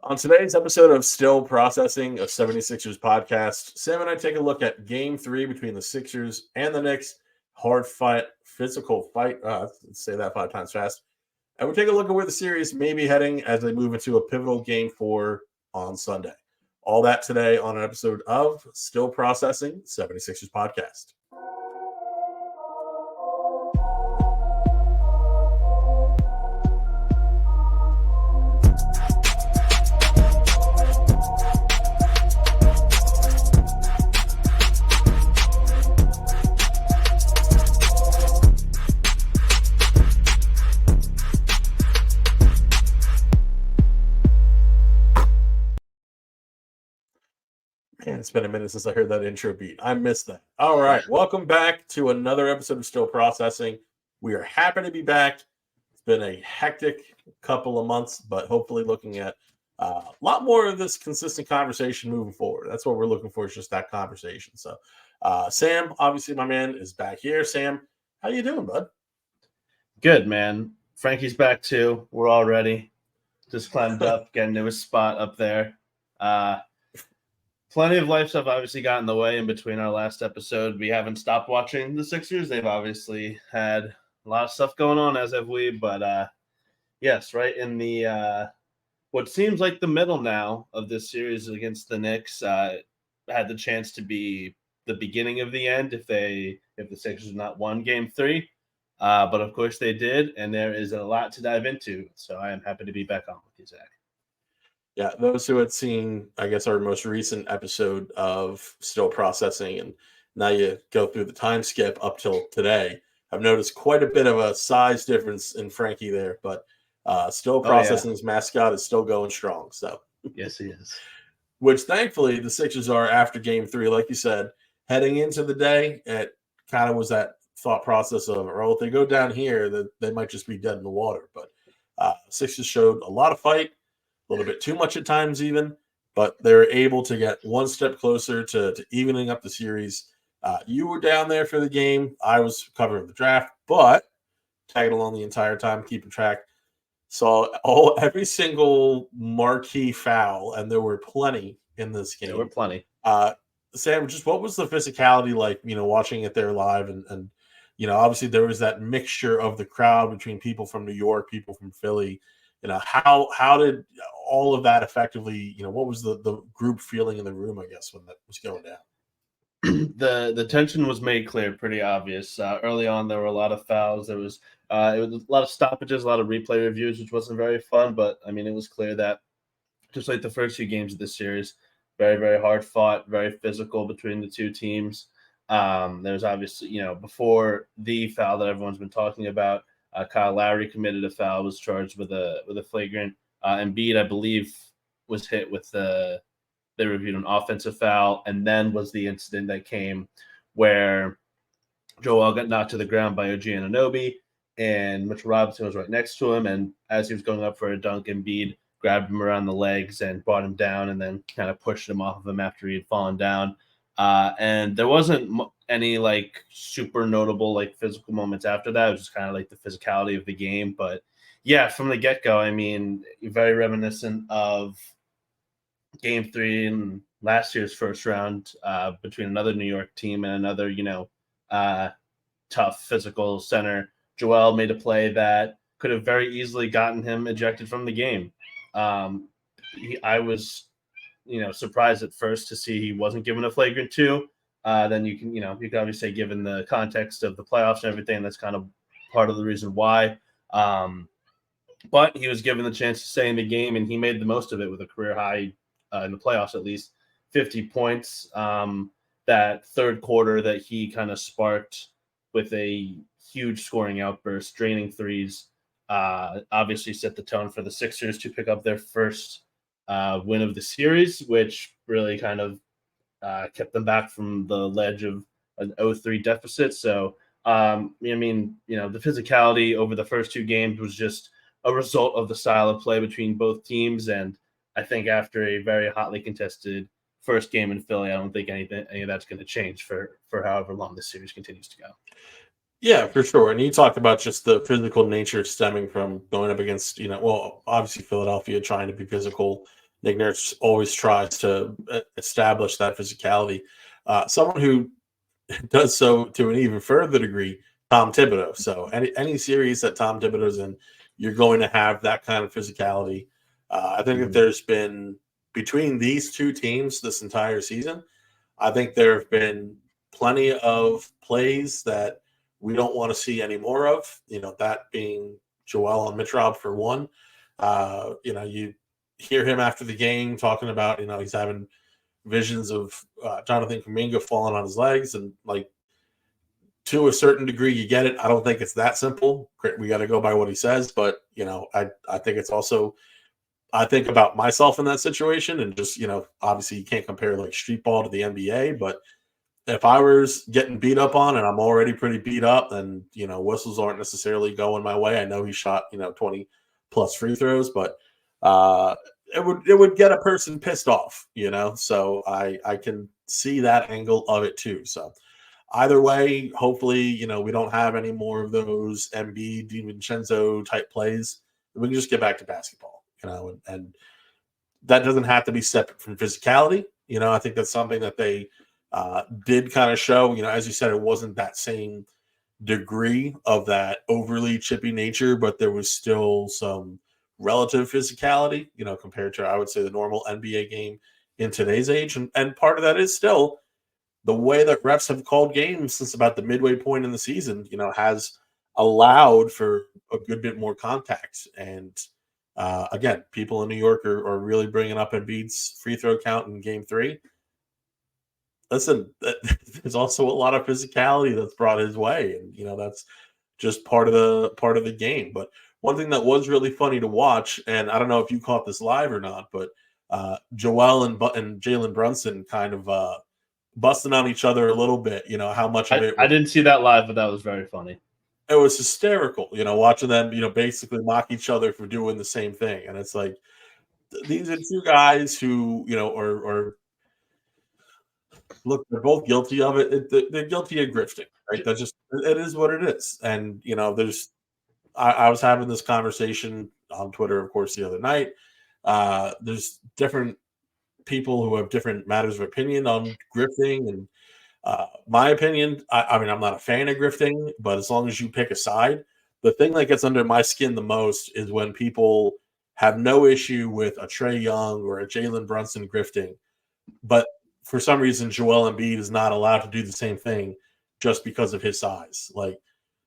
On today's episode of Still Processing, a 76ers podcast, Sam and I take a look at Game 3 between the Sixers and the Knicks. Hard fight, physical fight. Let's say that 5 times fast. And we take a look at where the series may be heading as they move into a pivotal Game 4 on Sunday. All that today on an episode of Still Processing, 76ers podcast. Man, it's been a minute since I heard that intro beat. I missed that. All right. Welcome back to another episode of Still Processing. We are happy to be back. It's been a hectic couple of months, but hopefully looking at a lot more of this consistent conversation moving forward. That's what we're looking for, is just that conversation. So Sam, obviously my man, is back here. Sam, how you doing, bud? Good, man. Frankie's back too. We're all ready. Just climbed up, getting to his spot up there. Plenty of life stuff obviously got in the way in between our last episode. We haven't stopped watching the Sixers. They've obviously had a lot of stuff going on, as have we. But yes, right in the what seems like the middle now of this series against the Knicks, had the chance to be the beginning of the end if the Sixers not won Game 3. But of course they did, and there is a lot to dive into. So I am happy to be back on with you, Zach. Yeah, those who had seen, I guess, our most recent episode of Still Processing, and now you go through the time skip up till today, I've noticed quite a bit of a size difference in Frankie there, but Still Processing's mascot is still going strong. So yes, he is. Which thankfully the Sixers are after Game 3, like you said, heading into the day. It kind of was that thought process of, well, if they go down here, they might just be dead in the water. But Sixers showed a lot of fight. A little bit too much at times even, but they're able to get one step closer to evening up the series. You were down there for the game. I was covering the draft, but tagging along the entire time, keeping track. Saw every single marquee foul, and there were plenty in this game. There were plenty. Sam, just what was the physicality like, watching it there live? And obviously there was that mixture of the crowd between people from New York, people from Philly. How did all of that effectively, what was the group feeling in the room, I guess, when that was going down? The tension was made clear, pretty obvious. Early on, there were a lot of fouls. It was a lot of stoppages, a lot of replay reviews, which wasn't very fun. But, I mean, it was clear that just like the first few games of this series, very, very hard fought, very physical between the two teams. There was obviously, before the foul that everyone's been talking about, Kyle Lowry committed a foul, was charged with a flagrant. Embiid, I believe, was hit with they reviewed an offensive foul, and then was the incident that came where Joel got knocked to the ground by OG Anunoby, and Mitchell Robinson was right next to him, and as he was going up for a dunk, Embiid grabbed him around the legs and brought him down, and then kind of pushed him off of him after he had fallen down. And there wasn't any super notable physical moments after that. It was just kind of the physicality of the game. But yeah, from the get-go, I mean, very reminiscent of Game 3 in last year's first round between another New York team and another, tough physical center. Joel made a play that could have very easily gotten him ejected from the game. I was surprised at first to see he wasn't given a flagrant 2. Then you can obviously say, given the context of the playoffs and everything, that's kind of part of the reason why. But he was given the chance to stay in the game, and he made the most of it with a career high in the playoffs, at least 50 points. That third quarter that he kind of sparked with a huge scoring outburst, draining threes, obviously set the tone for the Sixers to pick up their first win of the series, which really kind of kept them back from the ledge of an 0-3 deficit. So, the physicality over the first 2 games was just a result of the style of play between both teams. And I think after a very hotly contested first game in Philly, I don't think any of that's going to change for however long this series continues to go. Yeah, for sure. And you talked about just the physical nature stemming from going up against, obviously Philadelphia trying to be physical, Nick Nurse always tries to establish that physicality. Someone who does so to an even further degree, Tom Thibodeau. So any series that Tom Thibodeau's in, you're going to have that kind of physicality. I think that there's been, between these two teams this entire season, I think there have been plenty of plays that we don't want to see any more of. That being Joel and Mitrov for one. You hear him after the game talking about, he's having visions of Jonathan Kuminga falling on his legs, and like, to a certain degree, you get it. I don't think it's that simple. We got to go by what he says, but I think it's also, I think about myself in that situation, and just obviously you can't compare like street ball to the NBA, but if I was getting beat up on and I'm already pretty beat up, then whistles aren't necessarily going my way. I know he shot 20 plus free throws, but it would get a person pissed off, So I can see that angle of it too. So either way, hopefully, we don't have any more of those Embiid, DiVincenzo type plays. We can just get back to basketball, and that doesn't have to be separate from physicality. I think that's something that they did kind of show. As you said, it wasn't that same degree of that overly chippy nature, but there was still some relative physicality, compared to, I would say, the normal NBA game in today's age. And part of that is still the way that refs have called games since about the midway point in the season, has allowed for a good bit more contact. And again, people in New York are really bringing up Embiid's free throw count in Game 3. Listen, there's also a lot of physicality that's brought his way, and that's just part of the game. But one thing that was really funny to watch, and I don't know if you caught this live or not, but Joel and Jalen Brunson kind of busting on each other a little bit. How much of it I didn't see that live, but that was very funny. It was hysterical, watching them, basically mock each other for doing the same thing. And it's like, these are two guys who, are look, they're both guilty of it. They're guilty of grifting, right? That's just, it is what it is. And, I was having this conversation on Twitter, of course, the other night. There's different people who have different matters of opinion on grifting. And my opinion, I mean, I'm not a fan of grifting, but as long as you pick a side, the thing that gets under my skin the most is when people have no issue with a Trae Young or a Jalen Brunson grifting, but for some reason, Joel Embiid is not allowed to do the same thing just because of his size. Like,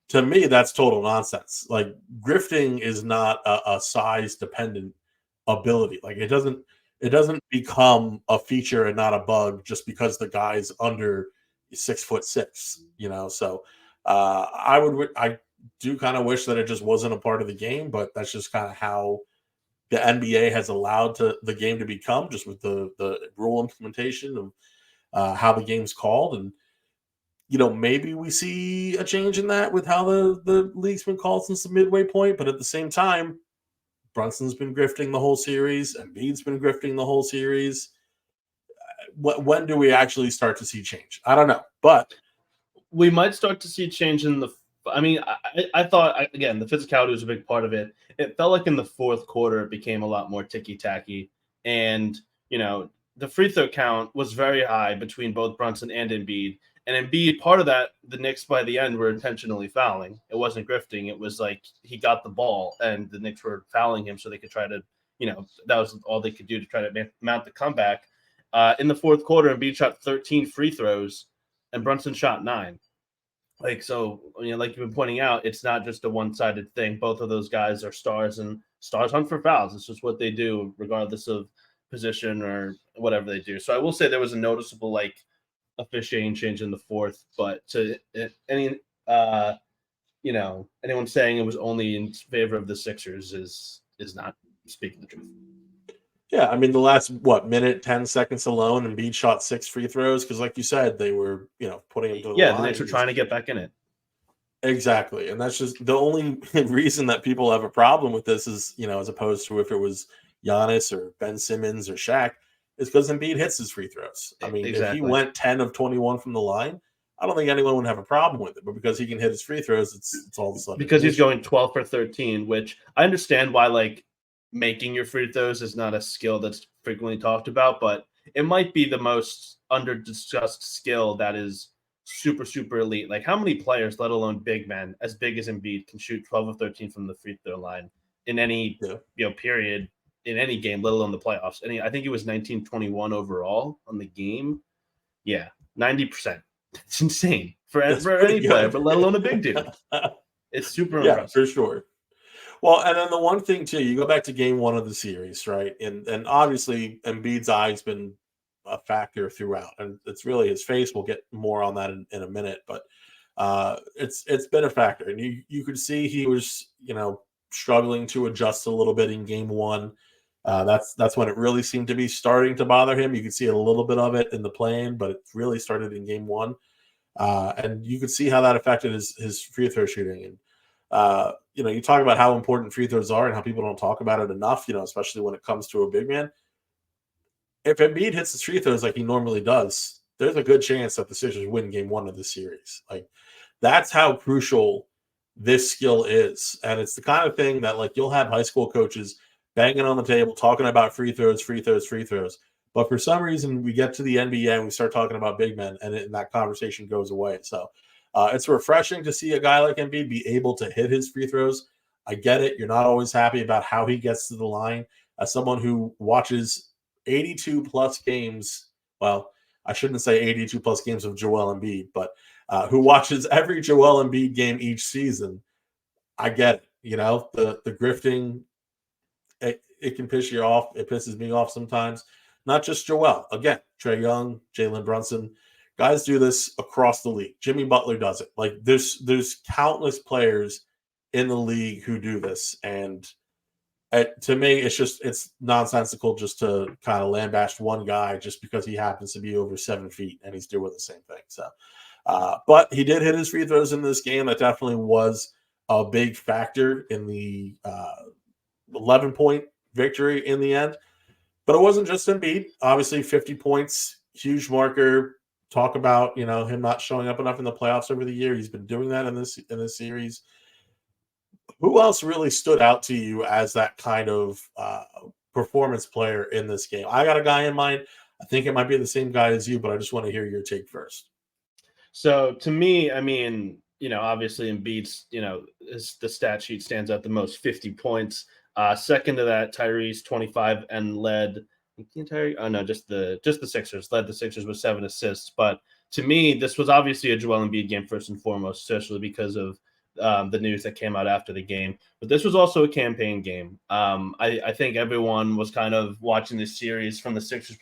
to me, that's total nonsense. Like, grifting is not a size dependent ability. Like, it doesn't become a feature and not a bug just because the guy's under 6'6", So I do kind of wish that it just wasn't a part of the game, but that's just kind of how the NBA has allowed the game to become, just with the rule implementation of how the game's called. And, maybe we see a change in that with how the league's been called since the midway point. But at the same time, Brunson's been grifting the whole series, and Embiid's been grifting the whole series. When do we actually start to see change? I don't know, but we might start to see change in the. I mean, I thought, again, the physicality was a big part of it. It felt like in the fourth quarter it became a lot more ticky-tacky. And, the free throw count was very high between both Brunson and Embiid. And Embiid, part of that, the Knicks by the end were intentionally fouling. It wasn't grifting. It was like he got the ball and the Knicks were fouling him so they could try to, that was all they could do to try to mount the comeback. In the fourth quarter, Embiid shot 13 free throws and Brunson shot 9. Like, so, like you've been pointing out, it's not just a one-sided thing. Both of those guys are stars, and stars hunt for fouls. It's just what they do, regardless of position or whatever they do. So I will say there was a noticeable, officiating change in the fourth. But to anyone saying it was only in favor of the Sixers is not speaking the truth. Yeah, I mean, the last, minute, 10 seconds alone, Embiid shot 6 free throws because, like you said, they were, putting him to the line. Yeah, the Knicks were trying to get back in it. Exactly, and that's just the only reason that people have a problem with this is, as opposed to if it was Giannis or Ben Simmons or Shaq, is because Embiid hits his free throws. I mean, If he went 10 of 21 from the line, I don't think anyone would have a problem with it. But because he can hit his free throws, it's all of a sudden. Because he's going 12 for 13, which I understand why, making your free throws is not a skill that's frequently talked about, but it might be the most under-discussed skill that is super, super elite. Like, how many players, let alone big men, as big as Embiid, can shoot 12 of 13 from the free throw line in any period, in any game, let alone the playoffs? And I think it was 1921 overall on the game. Yeah, 90%. It's insane for any player, but let alone a big dude. It's super impressive. For sure. Well, and then the one thing too, you go back to game one of the series, right? And obviously Embiid's eye's been a factor throughout, and it's really his face. We'll get more on that in a minute, but it's been a factor, and you could see he was struggling to adjust a little bit in game one. That's when it really seemed to be starting to bother him. You could see a little bit of it in the play-in, but it really started in game one, and you could see how that affected his free throw shooting. And you talk about how important free throws are and how people don't talk about it enough, especially when it comes to a big man. If Embiid hits his free throws like he normally does, there's a good chance that the Sixers win game one of the series. Like, that's how crucial this skill is. And it's the kind of thing that, like, you'll have high school coaches banging on the table, talking about free throws. But for some reason, we get to the NBA and we start talking about big men, and that conversation goes away. So it's refreshing to see a guy like Embiid be able to hit his free throws. I get it. You're not always happy about how he gets to the line. As someone who watches 82 plus games, well, I shouldn't say 82 plus games of Joel Embiid, but who watches every Joel Embiid game each season, I get it. The grifting, it can piss you off. It pisses me off sometimes. Not just Joel. Again, Trae Young, Jalen Brunson, guys do this across the league. Jimmy Butler does it. Like, there's countless players in the league who do this, and to me, it's nonsensical just to kind of lambaste one guy just because he happens to be over 7 feet and he's doing the same thing. So, but he did hit his free throws in this game. That definitely was a big factor in the 11-point victory in the end. But it wasn't just Embiid. Obviously, 50 points, huge marker. Talk about him not showing up enough in the playoffs over the year. He's been doing that in this series. Who else really stood out to you as that kind of performance player in this game? I got a guy in mind. I think it might be the same guy as you, but I just want to hear your take first. So to me, I mean, obviously Embiid's, the stat sheet stands out the most, 50 points. Second to that, Tyrese 25 and led the entire. Oh no, just the Sixers led the Sixers with 7 assists. But to me, this was obviously a Joel Embiid game first and foremost, especially because of the news that came out after the game. But this was also a campaign game. I think everyone was kind of watching this series from the Sixers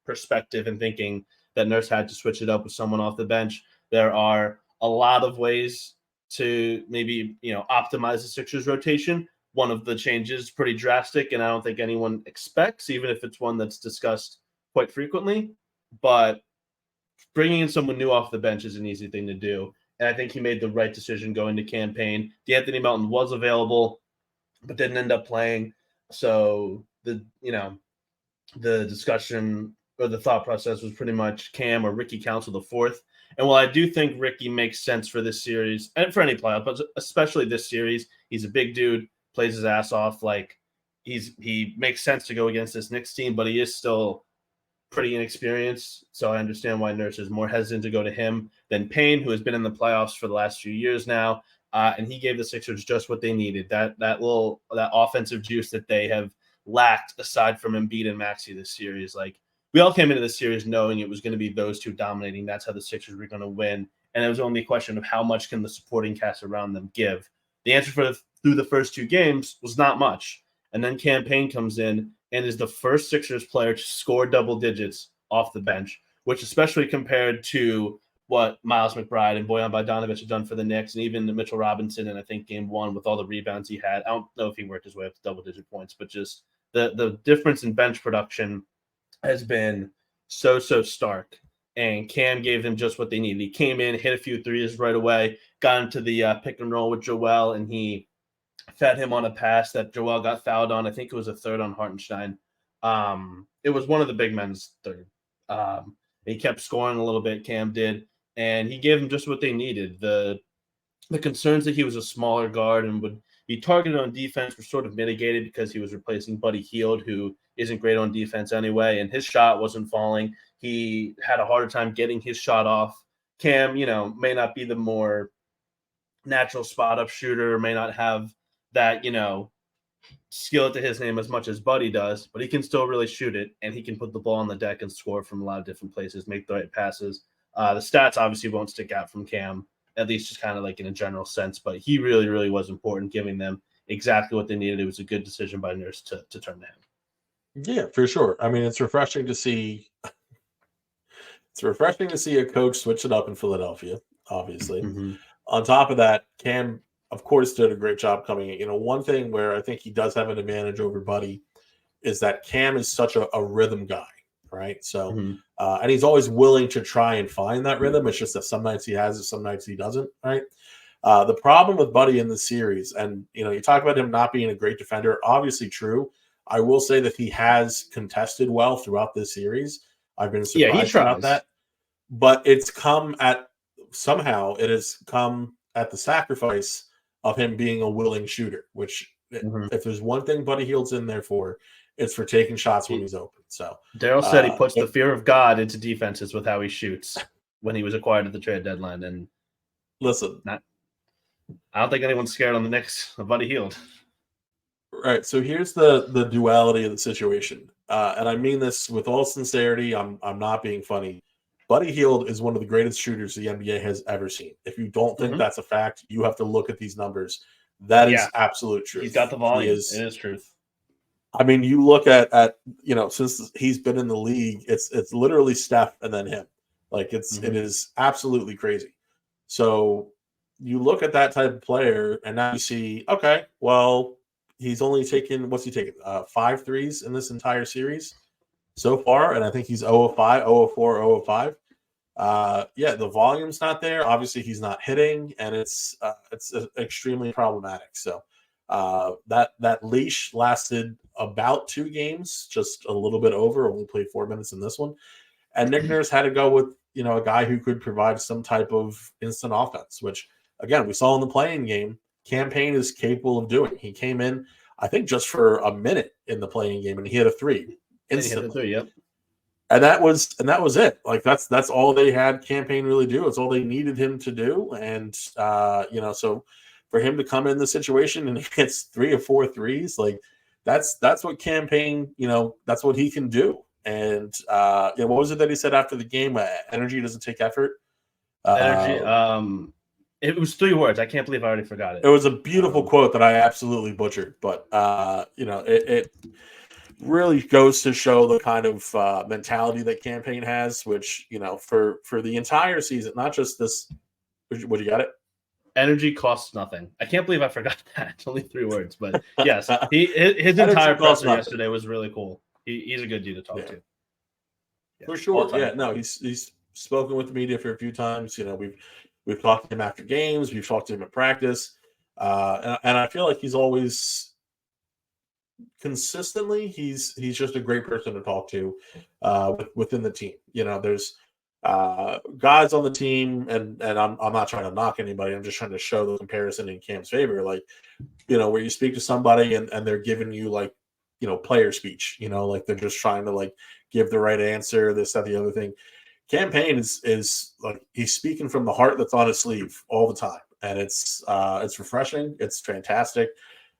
perspective and thinking that Nurse had to switch it up with someone off the bench. There are a lot of ways to maybe optimize the Sixers rotation. One of the changes is pretty drastic, and I don't think anyone expects, even if it's one that's discussed quite frequently. But bringing in someone new off the bench is an easy thing to do. And I think he made the right decision going to campaign. DeAnthony Melton was available, but didn't end up playing. So the discussion or the thought process was pretty much Cam or Ricky Council the fourth. And while I do think Ricky makes sense for this series and for any playoff, but especially this series, he's a big dude, plays his ass off. Like, he makes sense to go against this Knicks team, but he is still pretty inexperienced. So I understand why Nurse is more hesitant to go to him than Payne, who has been in the playoffs for the last few years now. And he gave the Sixers just what they needed. That offensive juice that they have lacked aside from Embiid and Maxey this series. Like, we all came into this series knowing it was going to be those two dominating. That's how the Sixers were going to win. And it was only a question of how much can the supporting cast around them give. The answer through the first two games was not much. And then Cam Payne comes in and is the first Sixers player to score double digits off the bench, which, especially compared to what Miles McBride and Bojan Bogdanovic have done for the Knicks, and even Mitchell Robinson in, I think, game one with all the rebounds he had. I don't know if he worked his way up to double-digit points, but just the difference in bench production has been so stark. And Cam gave them just what they needed. He came in, hit a few threes right away, got into the pick and roll with Joel, and he fed him on a pass that Joel got fouled on. I think it was a third on Hartenstein. It was one of the big men's third. He kept scoring a little bit, Cam did, and he gave them just what they needed. The concerns that he was a smaller guard and would the targeted on defense were sort of mitigated because he was replacing Buddy Hield, who isn't great on defense anyway, and his shot wasn't falling. He had a harder time getting his shot off. Cam, may not be the more natural spot up shooter, may not have that, skill to his name as much as Buddy does, but he can still really shoot it, and he can put the ball on the deck and score from a lot of different places, make the right passes. The stats obviously won't stick out from Cam, at least just kind of like in a general sense, but he really, really was important, giving them exactly what they needed. It was a good decision by Nurse to turn to him. Yeah, for sure. I mean, it's refreshing to see. It's refreshing to see a coach switch it up in Philadelphia, obviously. Mm-hmm. On top of that, Cam, of course, did a great job coming in. One thing where I think he does have an advantage over Buddy is that Cam is such a rhythm guy, right? So, Mm-hmm. And he's always willing to try and find that rhythm. It's just that some nights he has it, some nights he doesn't, right? The problem with Buddy in the series, and you talk about him not being a great defender, obviously true. I will say that he has contested well throughout this series. I've been surprised about that, but it has come at the sacrifice of him being a willing shooter. Which, if there's one thing Buddy Hield's in there for, it's for taking shots when he's open. So Daryl said he puts the fear of God into defenses with how he shoots when he was acquired at the trade deadline. And listen, I don't think anyone's scared on the Knicks of Buddy Hield. Right. So here's the duality of the situation. And I mean this with all sincerity. I'm not being funny. Buddy Hield is one of the greatest shooters the NBA has ever seen. If you don't think that's a fact, you have to look at these numbers. That is absolute truth. He's got the volume. It is truth. I mean, you look at since he's been in the league, it's literally Steph and then him. Like it is absolutely crazy. So you look at that type of player, and now you see, okay, well, he's only taken, what's he taken? 5 threes in this entire series so far, and I think he's 0 of 5, 0 of 4, 0 of 5. The volume's not there. Obviously, he's not hitting, and it's extremely problematic. So that leash lasted about 2 games, just a little bit over. Only played 4 minutes in this one, and Nick Nurse had to go with a guy who could provide some type of instant offense, which again we saw in the playing game. Cam Payne is capable of doing. He came in, I think, just for a minute in the playing game, and he hit a 3 instantly. And that was it. Like that's all they had Cam Payne really do. It's all they needed him to do. And so for him to come in the situation and he gets 3 or 4 threes, like that's what Cam Payne, that's what he can do. And what was it that he said after the game? Energy doesn't take effort. Energy. It was 3 words. I can't believe I already forgot it. It was a beautiful quote that I absolutely butchered, but it really goes to show the kind of mentality that Cam Payne has, which for the entire season, not just this. Would you got it? Energy costs nothing. I can't believe I forgot that. It's only 3 words, but yes, his entire presser yesterday was really cool. He's a good dude to talk to. Yeah. For sure. Yeah. No, he's spoken with the media for a few times. We've talked to him after games. We've talked to him at practice. And I feel like he's always consistently, he's just a great person to talk to within the team. There's guys on the team, and I'm not trying to knock anybody. I'm just trying to show the comparison in Cam's favor. Like, where you speak to somebody and they're giving you like, player speech, like they're just trying to like give the right answer, this, that, the other thing. Cam Payne is like he's speaking from the heart that's on his sleeve all the time, and it's refreshing. It's fantastic,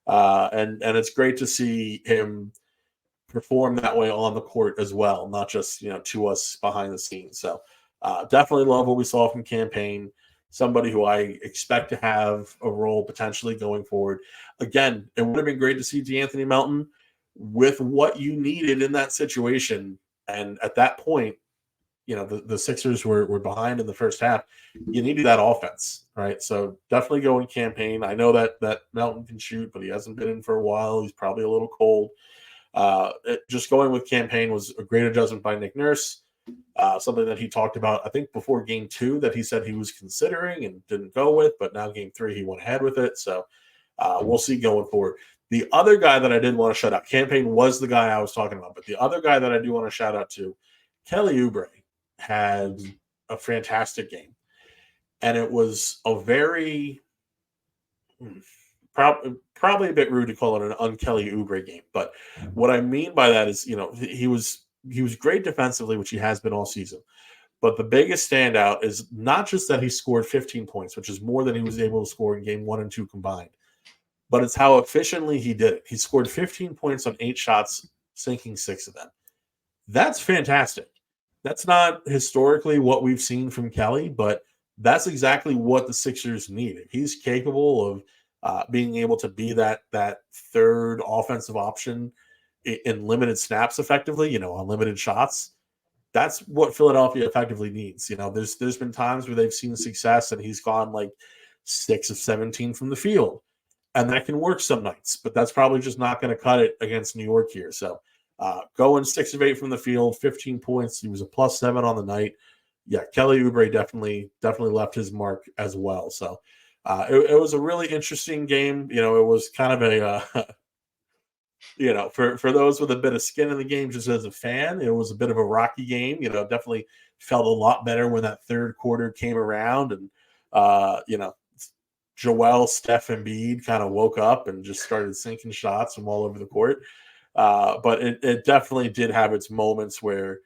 and it's great to see him perform that way on the court as well, not just to us behind the scenes. So definitely love what we saw from Cam Payne, somebody who I expect to have a role potentially going forward. Again, it would have been great to see DeAnthony Melton with what you needed in that situation, and at that point. The Sixers were behind in the first half. You needed that offense, right? So definitely go in Cam Payne. I know that Melton can shoot, but he hasn't been in for a while. He's probably a little cold. Just going with Cam Payne was a great adjustment by Nick Nurse. Something that he talked about, I think, before Game 2 that he said he was considering and didn't go with, but now Game 3 he went ahead with it. So we'll see going forward. The other guy that I did want to shout out, Cam Payne was the guy I was talking about, but the other guy that I do want to shout out to, Kelly Oubre, had a fantastic game, and it was a very probably a bit rude to call it an un-Kelly Oubre game, but what I mean by that is, he was great defensively, which he has been all season. But the biggest standout is not just that he scored 15 points, which is more than he was able to score in game 1 and 2 combined, but it's how efficiently he did it. He scored 15 points on 8 shots, sinking 6 of them. That's fantastic. That's not historically what we've seen from Kelly, but that's exactly what the Sixers need. If he's capable of being able to be that third offensive option in limited snaps effectively, on limited shots, that's what Philadelphia effectively needs. There's been times where they've seen success and he's gone like 6 of 17 from the field, and that can work some nights, but that's probably just not going to cut it against New York here. So going 6 of 8 from the field, 15 points. He was a +7 on the night. Yeah, Kelly Oubre definitely left his mark as well. So it was a really interesting game. It was kind of a for those with a bit of skin in the game, just as a fan, it was a bit of a rocky game. Definitely felt a lot better when that third quarter came around, and Joel, Steph, and Embiid kind of woke up and just started sinking shots from all over the court. But it definitely did have its moments where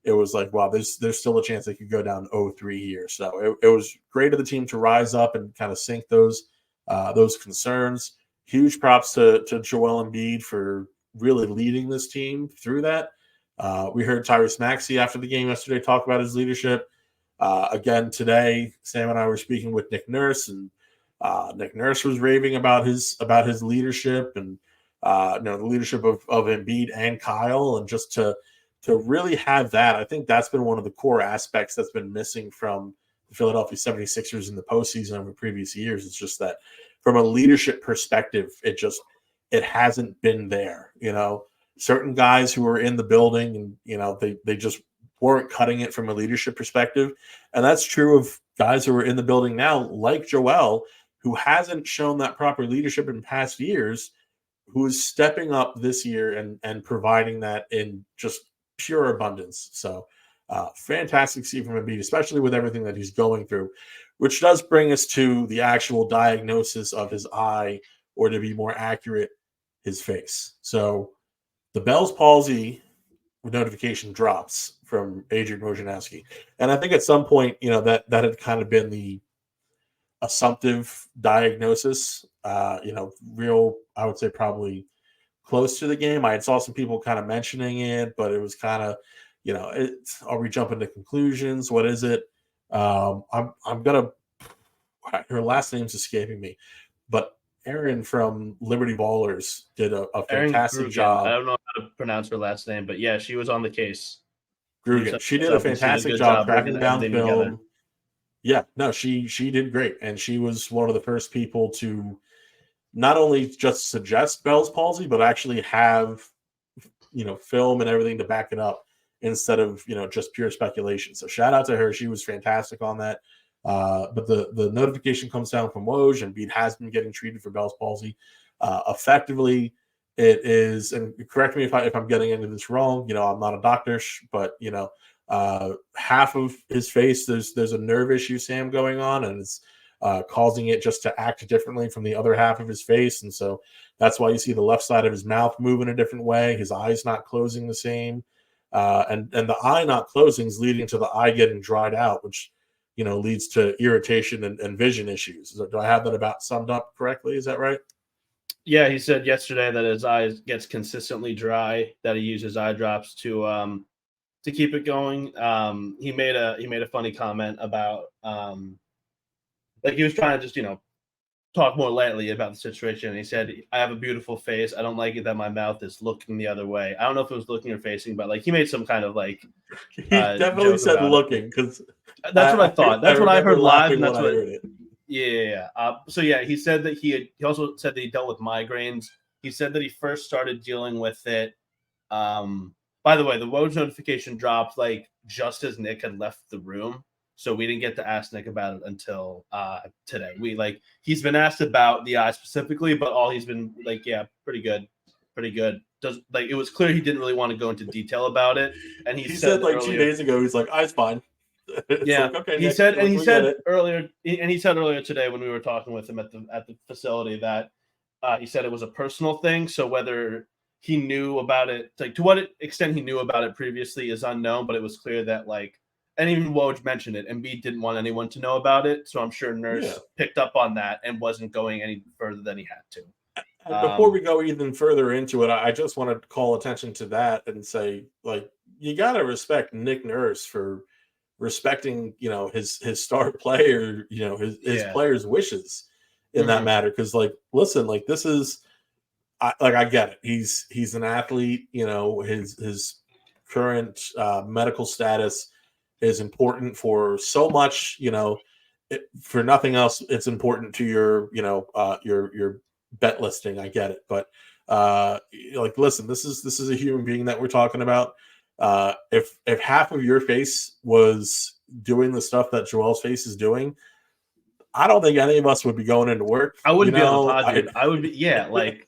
it was like, wow, there's still a chance they could go down 0-3 here. So it was great of the team to rise up and kind of sink those concerns. Huge props to Joel Embiid for really leading this team through that. We heard Tyrese Maxey after the game yesterday talk about his leadership. Again today, Sam and I were speaking with Nick Nurse, and Nick Nurse was raving about his leadership and the leadership of Embiid and Kyle, and just to really have that. I think that's been one of the core aspects that's been missing from the Philadelphia 76ers in the postseason over previous years. It's just that from a leadership perspective, it hasn't been there. Certain guys who were in the building and, they just weren't cutting it from a leadership perspective. And that's true of guys who are in the building now, like Joel, who hasn't shown that proper leadership in past years, who is stepping up this year and providing that in just pure abundance. So fantastic to see from Embiid, especially with everything that he's going through, which does bring us to the actual diagnosis of his eye, or to be more accurate, his face. So the Bell's palsy notification drops from Adrian Wojnarowski. And I think at some point, that had kind of been the assumptive diagnosis, real, I would say probably close to the game. I saw some people kind of mentioning it, but it was kind of, are we jumping to conclusions? What is it? I'm gonna. Her last name's escaping me, but Erin from Liberty Ballers did a fantastic job. I don't know how to pronounce her last name, but yeah, she was on the case. Grugan. She did a fantastic job breaking down the film. Together. Yeah, no, she did great, and she was one of the first people to not only just suggest Bell's palsy, but actually have film and everything to back it up, instead of just pure speculation. So shout out to her; she was fantastic on that. But the notification comes down from Woj, and Embiid has been getting treated for Bell's palsy. Effectively, it is, and correct me if I'm getting into this wrong. I'm not a doctor, but half of his face, there's a nerve issue, Sam, going on, and it's causing it just to act differently from the other half of his face. And so that's why you see the left side of his mouth move in a different way. His eye's not closing the same. And the eye not closing is leading to the eye getting dried out, which, leads to irritation and vision issues. Do I have that about summed up correctly? Is that right? Yeah, he said yesterday that his eye gets consistently dry, that he uses eye drops to keep it going. He made a funny comment about like he was trying to just talk more lightly about the situation. He said, "I have a beautiful face. I don't like it that my mouth is looking the other way." I don't know if it was looking or facing, but he made some kind of he definitely said looking, because that's what I thought. That's what I heard live, and that's what I heard it. Yeah. So yeah, he said that he also said that he dealt with migraines. He said that he first started dealing with it. By the way, the Woj notification dropped just as Nick had left the room. So we didn't get to ask Nick about it until today. He's been asked about the eye specifically, but all he's been yeah, pretty good. It was clear he didn't really want to go into detail about it. And he said earlier, 2 days ago, he's like, eye's fine. Yeah. Okay, he said earlier today when we were talking with him at the facility that he said it was a personal thing. So whether he knew about it, like to what extent he knew about it previously is unknown, but it was clear that like, and even Woj mentioned it, Embiid didn't want anyone to know about it. So I'm sure Nurse picked up on that and wasn't going any further than he had to. And before we go even further into it, I just want to call attention to that and say, like, you got to respect Nick Nurse for respecting, his star player, his players' wishes in that matter. Because, like, listen, like, this is, I get it. He's an athlete. His current medical status is important for so much. For nothing else, it's important to your your bet listing. I get it, but like, listen, this is a human being that we're talking about. If half of your face was doing the stuff that Joel's face is doing, I don't think any of us would be going into work. I wouldn't be on the pod, dude. I would be, like,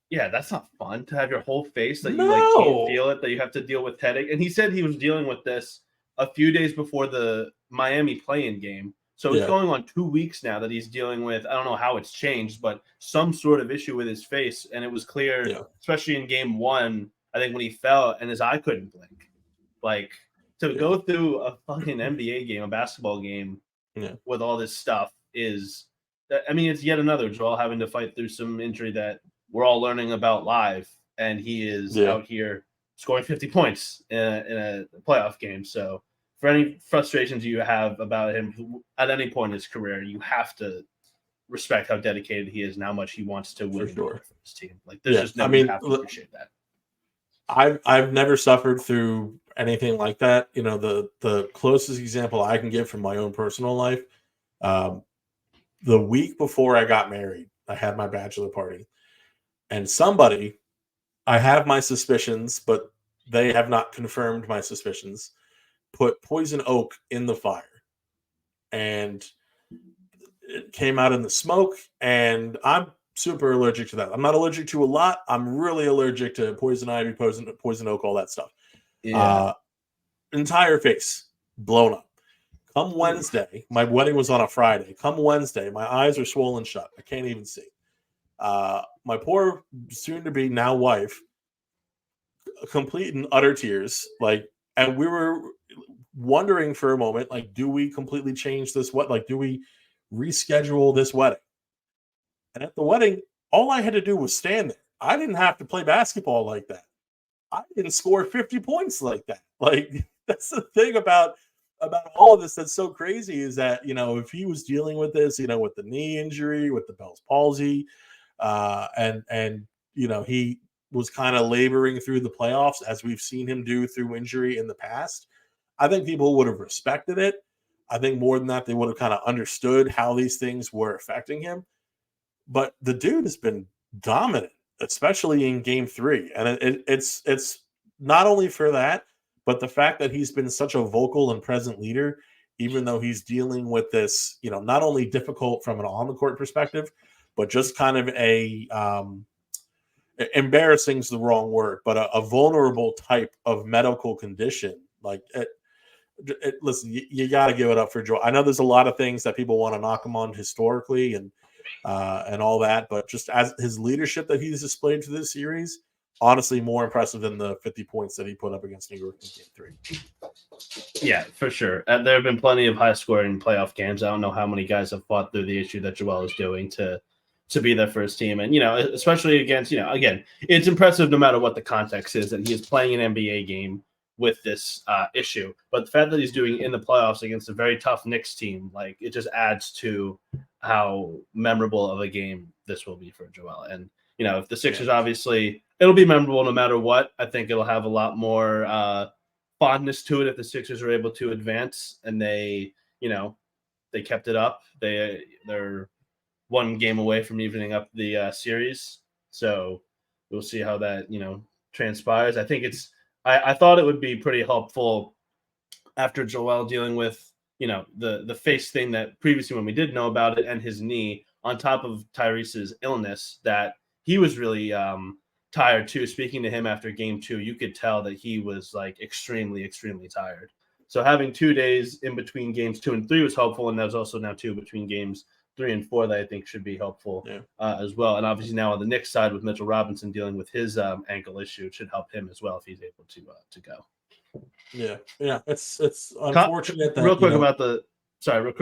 yeah, that's not fun to have your whole face that you like can't feel it, that you have to deal with headache. And he said he was dealing with this a few days before the Miami play-in game. So it's going on 2 weeks now that he's dealing with, I don't know how it's changed, but some sort of issue with his face. And it was clear, especially in game 1, I think when he fell and his eye couldn't blink. Like, to go through a fucking NBA game, a basketball game with all this stuff is, I mean, it's yet another Joel having to fight through some injury that we're all learning about live. And he is out here scoring 50 points in a playoff game. So, for any frustrations you have about him at any point in his career, you have to respect how dedicated he is and how much he wants to win for his team. Like, there's just no, you have to appreciate that. I've never suffered through anything like that. The closest example I can give from my own personal life, the week before I got married, I had my bachelor party, and somebody, I have my suspicions, but they have not confirmed my suspicions, put poison oak in the fire, and it came out in the smoke. And I'm super allergic to that. I'm not allergic to a lot. I'm really allergic to poison ivy, poison oak, all that stuff. Entire face blown up. Come Wednesday, my wedding was on a Friday. Come Wednesday, my eyes are swollen shut. I can't even see. My poor soon-to-be now wife, complete and utter tears. Like, and we were wondering for a moment, like, do we completely change this? Do we reschedule this wedding? And at the wedding, all I had to do was stand there. I didn't have to play basketball like that. I didn't score 50 points like that. Like, that's the thing about all of this that's so crazy, is that, if he was dealing with this, with the knee injury, with the Bell's palsy, and he was kind of laboring through the playoffs, as we've seen him do through injury in the past, I think people would have respected it. I think more than that, they would have kind of understood how these things were affecting him. But the dude has been dominant, especially in game 3. And it's not only for that, but the fact that he's been such a vocal and present leader, even though he's dealing with this, not only difficult from an on-the-court perspective, but just kind of embarrassing is the wrong word, but a vulnerable type of medical condition. Like, listen, you got to give it up for Joel. I know there's a lot of things that people want to knock him on historically and all that, but just as his leadership that he's displayed for this series, honestly, more impressive than the 50 points that he put up against New York in game 3. Yeah, for sure. There have been plenty of high-scoring playoff games. I don't know how many guys have fought through the issue that Joel is doing to be their first team. And, especially against, again, it's impressive no matter what the context is that he is playing an NBA game with this issue. But the fact that he's doing in the playoffs against a very tough Knicks team, like, it just adds to how memorable of a game this will be for Joel. And, if the Sixers, obviously, it'll be memorable no matter what. I think it'll have a lot more fondness to it if the Sixers are able to advance and they kept it up. They're one game away from evening up the series. So we'll see how that, transpires. I think I thought it would be pretty helpful after Joel dealing with, the face thing that previously when we did know about it and his knee on top of Tyrese's illness, that he was really tired too. Speaking to him after game 2, you could tell that he was like extremely, extremely tired. So having 2 days in between games 2 and 3 was helpful. And there's also now 2 between games 3 and 4 that I think should be helpful as well. And obviously now on the Knicks side with Mitchell Robinson dealing with his ankle issue, it should help him as well if he's able to go. Yeah. It's unfortunate that real quick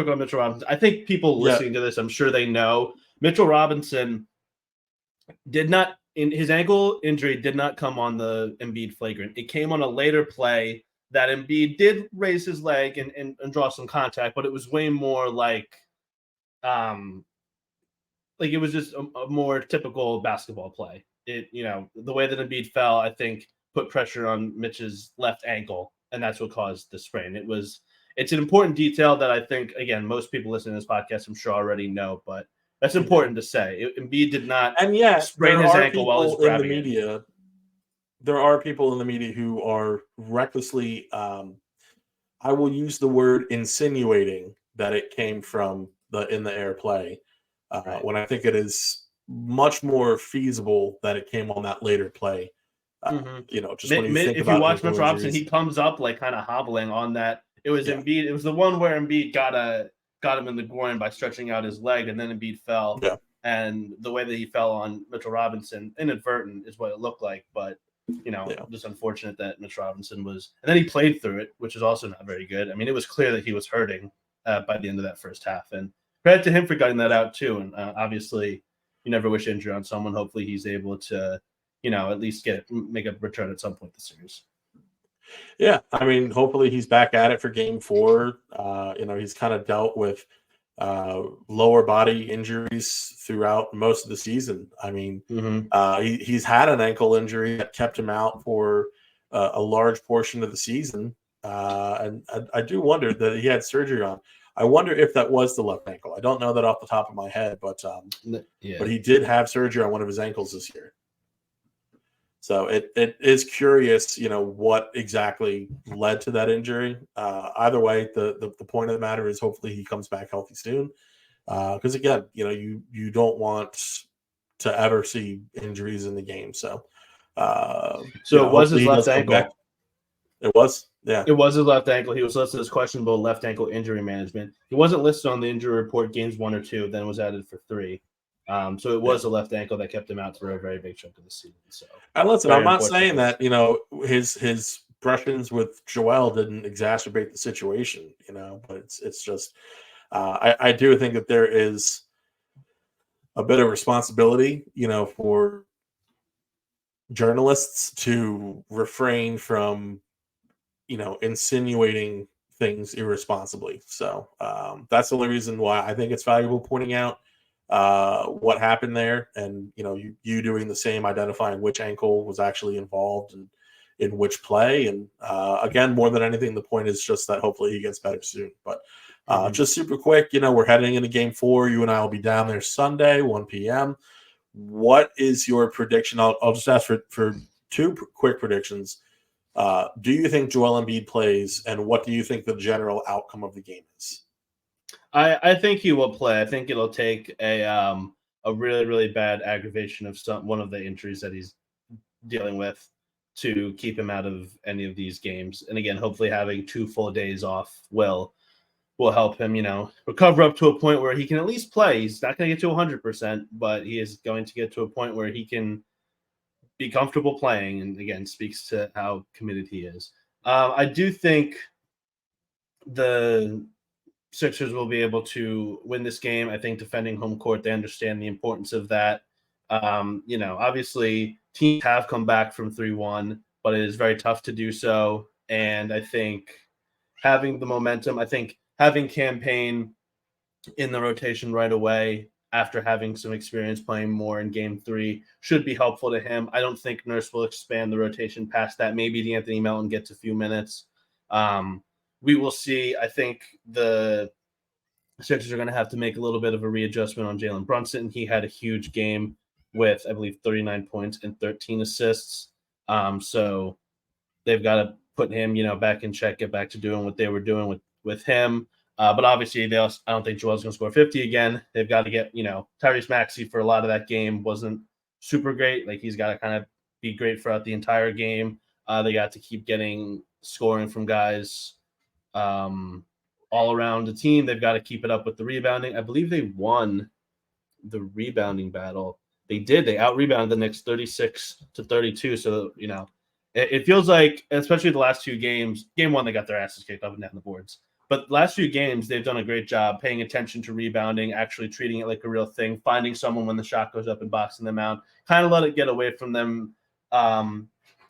on Mitchell Robinson. I think people listening to this, I'm sure they know Mitchell Robinson his ankle injury did not come on the Embiid flagrant. It came on a later play that Embiid did raise his leg and draw some contact, but it was way more like it was just a more typical basketball play. It, the way that Embiid fell, I think put pressure on Mitch's left ankle, and that's what caused the sprain. It's an important detail that I think, again, most people listening to this podcast, I'm sure already know, but that's important to say. Embiid did not sprain his ankle while he's grabbing it. There are people in the media who are recklessly, I will use the word insinuating that it came from the in the air play, when I think it is much more feasible that it came on that later play. Just when you think if about you watch Mitch Robinson, injuries, he comes up like kind of hobbling on that. It was Embiid. It was the one where Embiid got him in the groin by stretching out his leg, and then Embiid fell. Yeah. And the way that he fell on Mitchell Robinson, inadvertent, is what it looked like. But just unfortunate that Mitch Robinson was, and then he played through it, which is also not very good. I mean, it was clear that he was hurting by the end of that first half, and credit to him for getting that out too. And obviously, you never wish injury on someone. Hopefully, he's able to, at least make a return at some point this series. Yeah, I mean, hopefully he's back at it for Game 4. He's kind of dealt with lower body injuries throughout most of the season. I mean, he's had an ankle injury that kept him out for a large portion of the season, and I do wonder that he had surgery on. I wonder if that was the left ankle. I don't know that off the top of my head, but he did have surgery on one of his ankles this year. So it is curious, what exactly led to that injury. Either way, the point of the matter is hopefully he comes back healthy soon. Because again, you don't want to ever see injuries in the game. So it was his left ankle. It was, yeah. It was his left ankle. He was listed as questionable left ankle injury management. He wasn't listed on the injury report games 1 or 2, then was added for 3. So it was a left ankle that kept him out for a very big chunk of the season. So, and listen, I'm not saying that his brushings with Joel didn't exacerbate the situation, but it's just I do think that there is a bit of responsibility, for journalists to refrain from, insinuating things irresponsibly. So that's the only reason why I think it's valuable pointing out what happened there, and you doing the same, identifying which ankle was actually involved and in which play. And again, more than anything, the point is just that hopefully he gets better soon. But just super quick, we're heading into Game 4. You and I will be down there Sunday, 1 p.m. What is your prediction? I'll just ask for 2 quick predictions. Do you think Joel Embiid plays, and what do you think the general outcome of the game is? I think he will play. I think it'll take a really, really bad aggravation of one of the injuries that he's dealing with to keep him out of any of these games. And again, hopefully having 2 full days off will help him, recover up to a point where he can at least play. He's not going to get to 100%, but he is going to get to a point where he can be comfortable playing. And again, speaks to how committed he is. I do think the Sixers will be able to win this game. I think defending home court, they understand the importance of that. Obviously teams have come back from 3-1, but it is very tough to do so. And I think having the momentum, I think having Campaign in the rotation right away after having some experience playing more in Game 3 should be helpful to him. I don't think Nurse will expand the rotation past that. Maybe D'Anthony Melton gets a few minutes. We will see. I think the Sixers are going to have to make a little bit of a readjustment on Jalen Brunson. He had a huge game with, I believe, 39 points and 13 assists. So they've got to put him, back in check, get back to doing what they were doing with him. But obviously, I don't think Joel's going to score 50 again. They've got to get, Tyrese Maxey for a lot of that game wasn't super great. Like, he's got to kind of be great throughout the entire game. They got to keep getting scoring from guys all-around team. They've got to keep it up with the rebounding. I believe they won the rebounding battle. They did. They out-rebounded the Knicks 36-32. So, it feels like, especially the last two games, game one, they got their asses kicked up and down the boards. But last few games, they've done a great job paying attention to rebounding, actually treating it like a real thing, finding someone when the shot goes up and boxing them out, kind of let it get away from them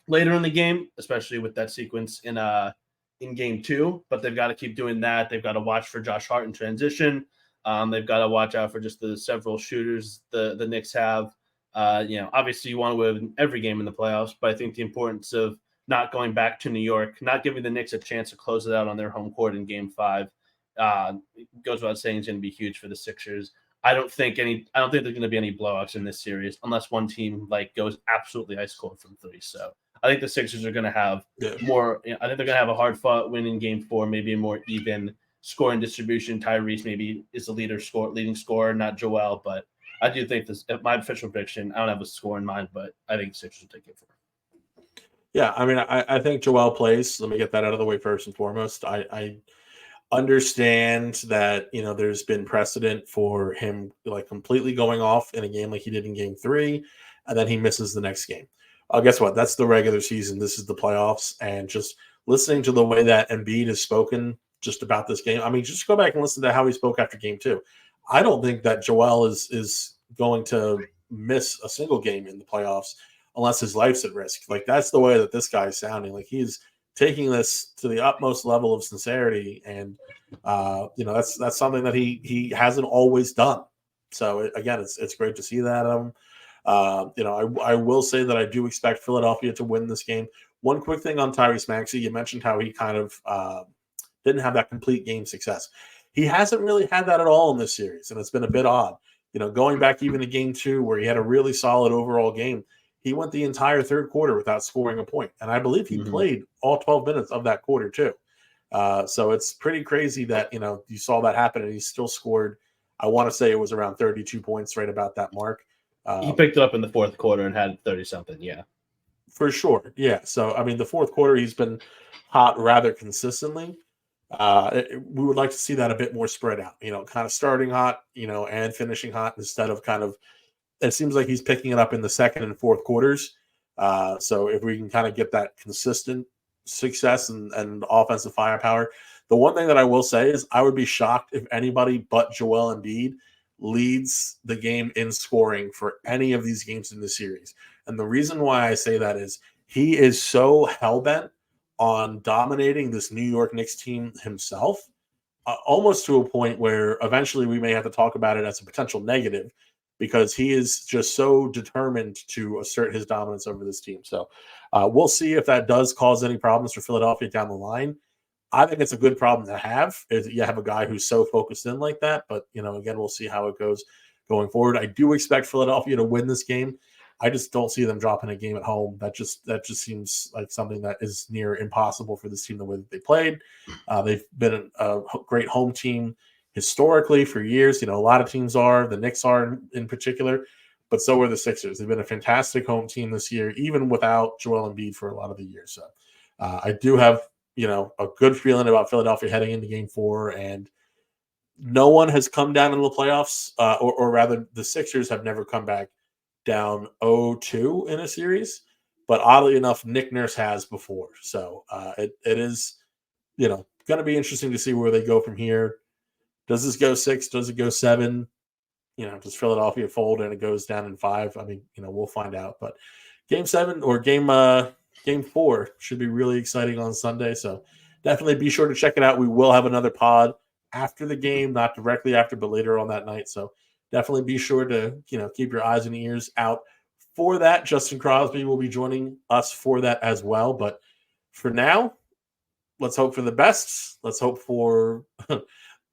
later in the game, especially with that sequence in game two. But they've got to keep doing that. They've got to watch for Josh Hart in transition. They've got to watch out for just the several shooters the Knicks have. Obviously you want to win every game in the playoffs, but I think the importance of not going back to New York, not giving the Knicks a chance to close it out on their home court in game 5, goes without saying, is going to be huge for the Sixers. I don't think there's going to be any blowouts in this series unless one team goes absolutely ice cold from 3. So I think the Sixers are going to have more. I think they're going to have a hard fought win in game 4, maybe a more even scoring distribution. Tyrese maybe is the leading scorer, not Joel, but I do think this. My official prediction, I don't have a score in mind, but I think the Sixers will take it 4. Yeah, I mean, I think Joel plays. Let me get that out of the way first and foremost. I understand that, there's been precedent for him completely going off in a game like he did in game 3, and then he misses the next game. Guess what? That's the regular season. This is the playoffs. And just listening to the way that Embiid has spoken just about this game, I mean, just go back and listen to how he spoke after game 2. I don't think that Joel is going to miss a single game in the playoffs unless his life's at risk. That's the way that this guy is sounding. He's taking this to the utmost level of sincerity, and that's something that he hasn't always done. So again, it's great to see that. I will say that I do expect Philadelphia to win this game. One quick thing on Tyrese Maxey, you mentioned how he kind of didn't have that complete game success. He hasn't really had that at all in this series, and it's been a bit odd. Going back even to game 2 where he had a really solid overall game, he went the entire third quarter without scoring a point. And I believe he played all 12 minutes of that quarter too. So it's pretty crazy that, you saw that happen and he still scored. I want to say it was around 32 points, right about that mark. He picked it up in the fourth quarter and had 30-something. Yeah. For sure. Yeah. So, I mean, the fourth quarter, he's been hot rather consistently. We would like to see that a bit more spread out, kind of starting hot, and finishing hot instead of it seems like he's picking it up in the second and fourth quarters. So if we can kind of get that consistent success and offensive firepower, the one thing that I will say is I would be shocked if anybody but Joel Embiid leads the game in scoring for any of these games in the series. And the reason why I say that is he is so hell-bent on dominating this New York Knicks team himself, almost to a point where eventually we may have to talk about it as a potential negative, because he is just so determined to assert his dominance over this team. So we'll see if that does cause any problems for Philadelphia down the line. I think it's a good problem to have if you have a guy who's so focused in like that. But, again, we'll see how it goes going forward. I do expect Philadelphia to win this game. I just don't see them dropping a game at home. That just seems like something that is near impossible for this team the way that they played. They've been a great home team historically for years. A lot of teams are. The Knicks are in particular, but so are the Sixers. They've been a fantastic home team this year, even without Joel Embiid for a lot of the year. So I do have, a good feeling about Philadelphia heading into game 4, and no one has come down in the playoffs, or rather the Sixers have never come back down 0-2 in a series, but oddly enough, Nick Nurse has before. So it is, going to be interesting to see where they go from here. Does this go 6? Does it go 7? Does Philadelphia fold and it goes down in 5? I mean, we'll find out. But game 7 or game 4 should be really exciting on Sunday. So definitely be sure to check it out. We will have another pod after the game, not directly after, but later on that night. So definitely be sure to, keep your eyes and ears out for that. Justin Crosby will be joining us for that as well. But for now, let's hope for the best. Let's hope for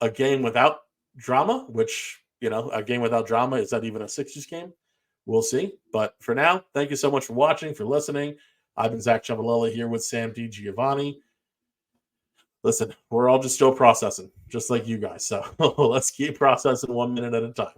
a game without drama, which, a game without drama, is that even a Sixers game? We'll see. But for now, thank you so much for watching, for listening. I've been Zach Ciavolella here with Sam DiGiovanni. Listen, we're all just still processing, just like you guys. So let's keep processing 1 minute at a time.